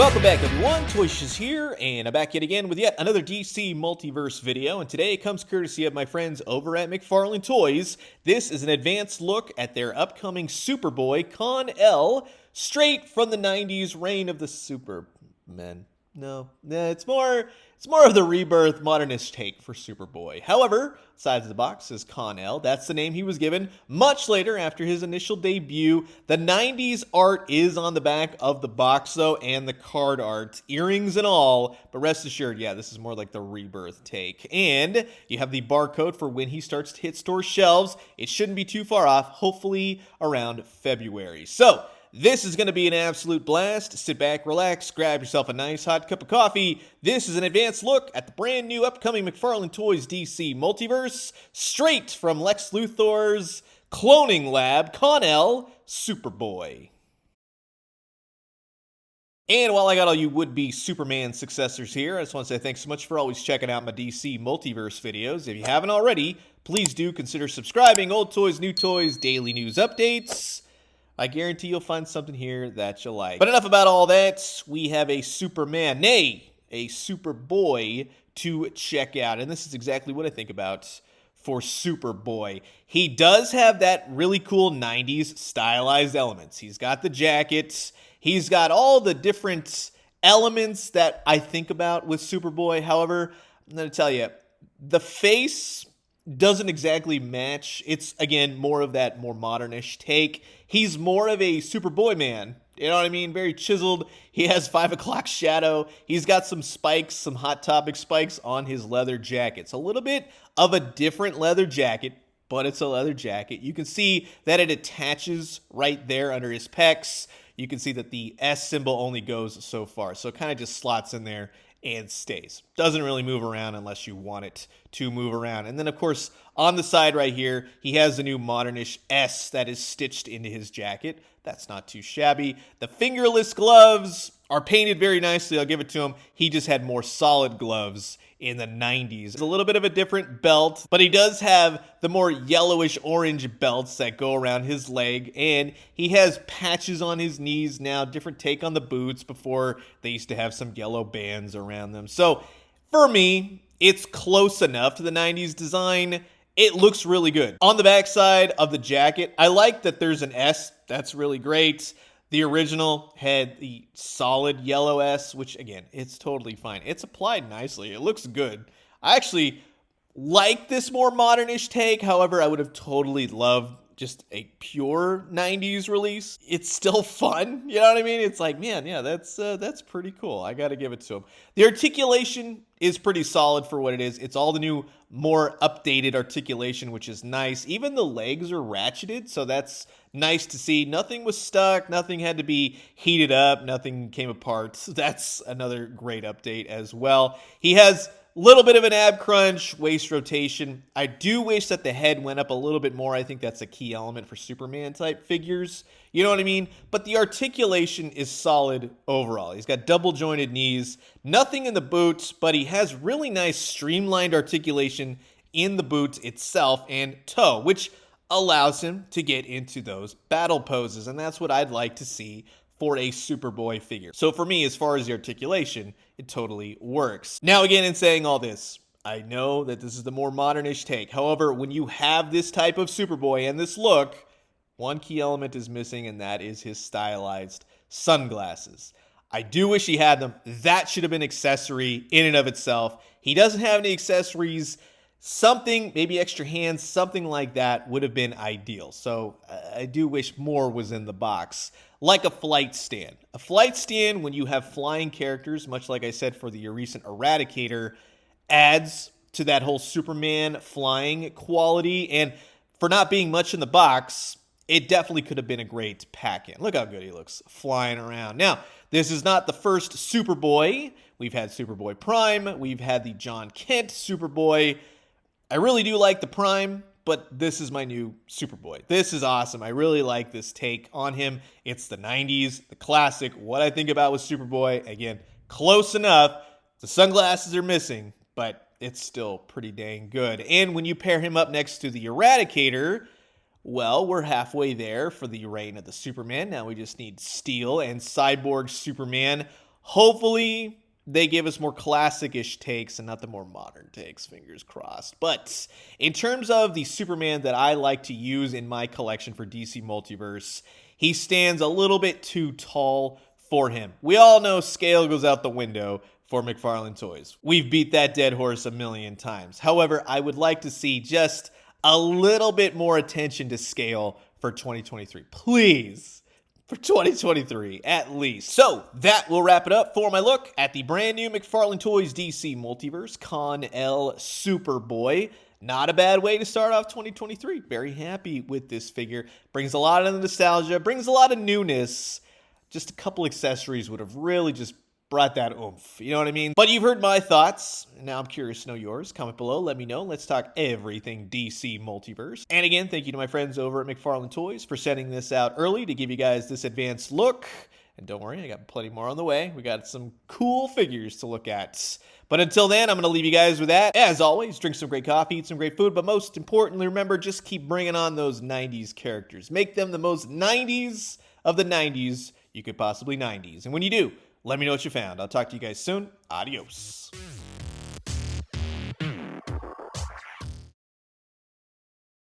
Welcome back, everyone. Toyshiz here, and I'm back yet again with yet another DC Multiverse video, and today it comes courtesy of my friends over at McFarlane Toys. This is an advanced look at their upcoming Superboy, Kon-El, straight from the 90s reign of the Supermen. No, it's more of the rebirth modernist take for Superboy. However, sides of the box is Kon-El. That's the name he was given much later after his initial debut. The 90s art is on the back of the box, though, and the card art, earrings and all. But rest assured, yeah, this is more like the rebirth take. And you have the barcode for when he starts to hit store shelves. It shouldn't be too far off, hopefully around February. So, this is going to be an absolute blast. Sit back, relax, grab yourself a nice hot cup of coffee. This is an advanced look at the brand new upcoming McFarlane Toys DC Multiverse, straight from Lex Luthor's cloning lab, Kon-El Superboy. And while I got all you would-be Superman successors here, I just want to say thanks so much for always checking out my DC Multiverse videos. If you haven't already, please do consider subscribing. Old toys, new toys, daily news updates. I guarantee you'll find something here that you'll like. But enough about all that. We have a Superman, nay, a Superboy to check out. And this is exactly what I think about for Superboy. He does have that really cool 90s stylized elements. He's got the jackets. He's got all the different elements that I think about with Superboy. However, I'm going to tell you, the face doesn't exactly match. It's, again, more of that more modernish take. He's more of a Superboy man. You know what I mean? Very chiseled. He has 5 o'clock shadow. He's got some spikes, some Hot Topic spikes on his leather jacket. It's a little bit of a different leather jacket, but it's a leather jacket. You can see that it attaches right there under his pecs. You can see that the S symbol only goes so far. So it kind of just slots in there and stays. Doesn't really move around unless you want it to move around. And then, of course, on the side right here, he has the new modernish S that is stitched into his jacket. That's not too shabby. The fingerless gloves are painted very nicely. I'll give it to him. He just had more solid gloves in the 90s. It's a little bit of a different belt, but he does have the more yellowish orange belts that go around his leg, and he has patches on his knees now, different take on the boots. Before, they used to have some yellow bands around them. So, for me, it's close enough to the 90s design. It looks really good. On the backside of the jacket, I like that there's an S. That's really great. The original had the solid yellow S, which, again, it's totally fine. It's applied nicely. It looks good. I actually like this more modernish take. However, I would have totally loved just a pure 90s release. It's still fun. You know what I mean? It's like, man, yeah, that's pretty cool. I got to give it to him. The articulation is pretty solid for what it is. It's all the new, more updated articulation, which is nice. Even the legs are ratcheted, so that's nice to see. Nothing was stuck. Nothing had to be heated up. Nothing came apart. So that's another great update as well. He has a little bit of an ab crunch, waist rotation. I do wish that the head went up a little bit more. I think that's a key element for Superman type figures. You know what I mean? But the articulation is solid overall. He's got double jointed knees, nothing in the boots, but he has really nice streamlined articulation in the boot itself and toe, which allows him to get into those battle poses. And that's what I'd like to see for a Superboy figure. So for me, as far as the articulation, it totally works. Now, again, in saying all this, I know that this is the more modernish take. However, when you have this type of Superboy and this look, one key element is missing, and that is his stylized sunglasses. I do wish he had them. That should have been an accessory in and of itself. He doesn't have any accessories. Something, maybe extra hands, something like that would have been ideal. So I do wish more was in the box. Like a flight stand. A flight stand, when you have flying characters, much like I said for the recent Eradicator, adds to that whole Superman flying quality. And for not being much in the box, it definitely could have been a great pack-in. Look how good he looks flying around. Now, this is not the first Superboy. We've had Superboy Prime. We've had the John Kent Superboy. I really do like the Prime, but this is my new Superboy. This is awesome. I really like this take on him. It's the 90s, the classic. What I think about with Superboy, again, close enough. The sunglasses are missing, but it's still pretty dang good. And when you pair him up next to the Eradicator, well, we're halfway there for the reign of the Superman. Now we just need Steel and Cyborg Superman. Hopefully, they give us more classic-ish takes and not the more modern takes, fingers crossed. But in terms of the Superman that I like to use in my collection for DC Multiverse, he stands a little bit too tall for him. We all know scale goes out the window for McFarlane toys. We've beat that dead horse a million times. However, I would like to see just a little bit more attention to scale for 2023. Please. For 2023, at least. So, that will wrap it up for my look at the brand new McFarlane Toys DC Multiverse Kon-El Superboy. Not a bad way to start off 2023. Very happy with this figure. Brings a lot of nostalgia, brings a lot of newness. Just a couple accessories would have really just brought that oomph. You know what I mean? But you've heard my thoughts. Now I'm curious to know yours. Comment below. Let me know. Let's talk everything DC Multiverse. And again, thank you to my friends over at McFarlane Toys for sending this out early to give you guys this advanced look. And don't worry, I got plenty more on the way. We got some cool figures to look at. But until then, I'm going to leave you guys with that. As always, drink some great coffee, eat some great food. But most importantly, remember, just keep bringing on those 90s characters. Make them the most 90s of the 90s you could possibly 90s. And when you do, let me know what you found. I'll talk to you guys soon. Adios.